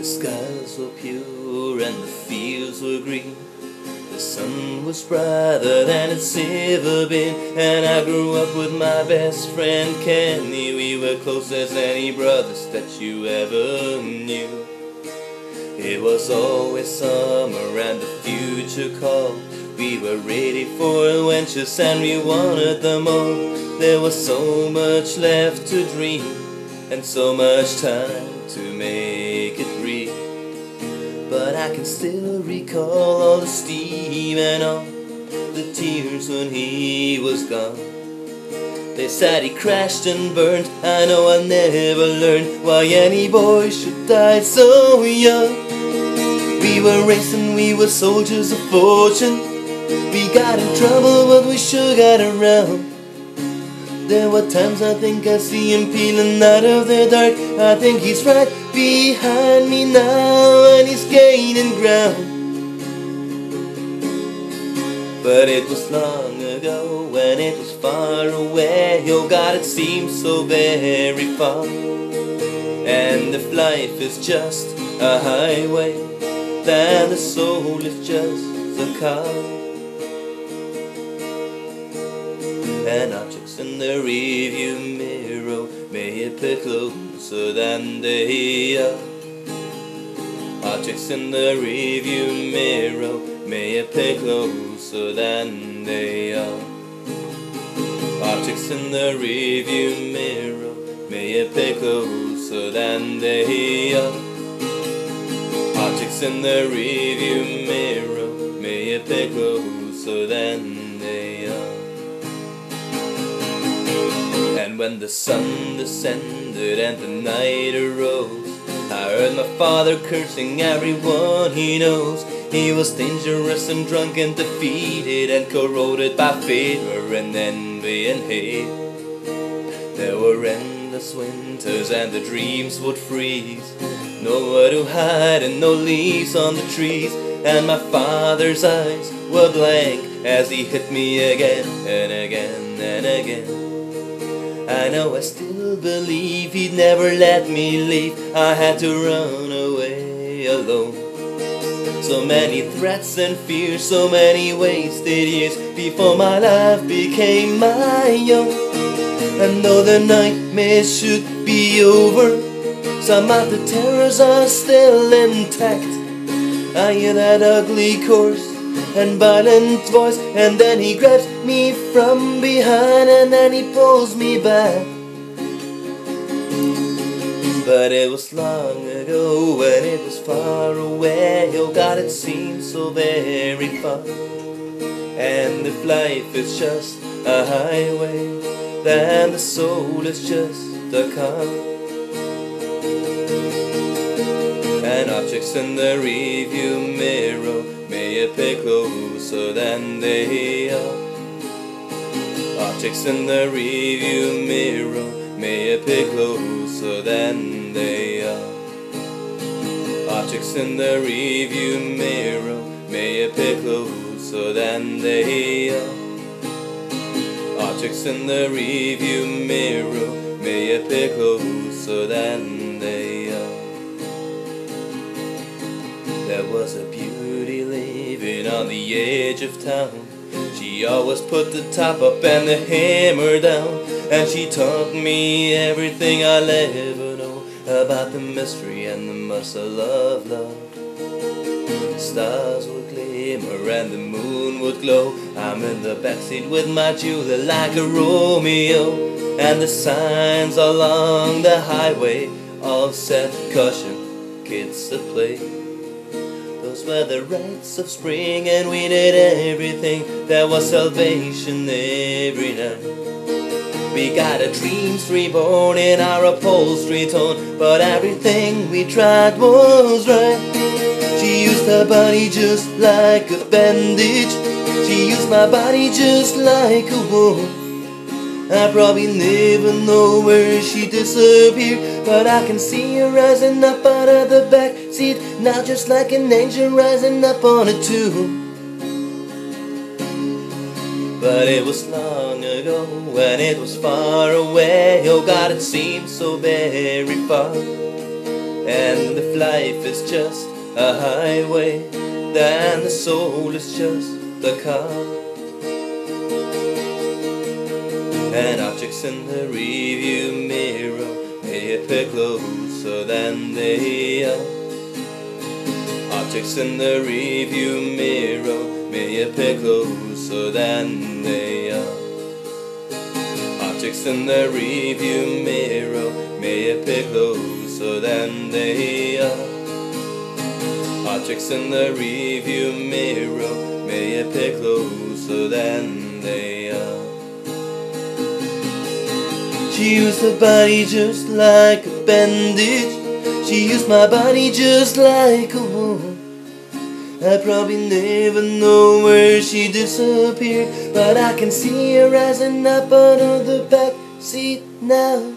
The skies were pure and the fields were green. The sun was brighter than it's ever been. And I grew up with my best friend Kenny. We were close as any brothers that you ever knew. It was always summer and the future called. We were ready for adventures and we wanted them all. There was so much left to dream and so much time to make it real. But I can still recall all the steam and all the tears when he was gone. They said he crashed and burned. I know I'll never learn why any boy should die so young. We were racing, we were soldiers of fortune. We got in trouble but we sure got around. There were times I think I see him peeling out of the dark. I think he's right behind me now and he's gaining ground. But it was long ago when it was far away. Oh God, it seems so very far. And if life is just a highway, then the soul is just a car. And objects in the rearview mirror may appear closer than they are. Objects in the rearview mirror may appear closer than they are. Objects in the rearview mirror may appear closer than they are. Objects in the rearview mirror may appear closer than they are. And when the sun descended and the night arose, I heard my father cursing everyone he knows. He was dangerous and drunk and defeated and corroded by fear and envy and hate. There were endless winters and the dreams would freeze. Nowhere to hide and no leaves on the trees. And my father's eyes were blank as he hit me again and again and again. I know I still believe he'd never let me leave. I had to run away alone. So many threats and fears, so many wasted years before my life became my own. And though the nightmares should be over, some of the terrors are still intact. I hear that ugly coarse and violent voice, and then he grabs me from behind and then he pulls me back. But it was long ago when it was far away. Oh God, it seems so very far. And if life is just a highway, then the soul is just a car. And objects in the rearview mirror may appear closer than they are. Objects in the rearview mirror may appear closer than they are. Objects in the rearview mirror may appear closer than they are. Objects in the rearview mirror may appear closer than they are. There was a beauty living on the edge of town. She always put the top up and the hammer down. And she taught me everything I'll ever know about the mystery and the muscle of love. The stars would glimmer and the moon would glow. I'm in the backseat with my Julia like a Romeo. And the signs along the highway all said caution, kids at play. Those were the rites of spring and we did everything. There was salvation every night. We got our dreams reborn in our upholstery torn, but everything we tried was right. She used her body just like a bandage. She used my body just like a wound. I probably never know where she disappeared, but I can see her rising up out of the back seat now, just like an angel rising up on a tomb. But it was long ago when it was far away. Oh God, it seems so very far. And if life is just a highway, then the soul is just the car. And objects in the rearview mirror may appear closer than they are. Objects in the rearview mirror may appear closer than they are. Objects in the rearview mirror may appear closer than they are. Objects in the rearview mirror may appear closer than they are. She used her body just like a bandage. She used my body just like a woman. I probably never know where she disappeared, but I can see her rising up out of the back seat now.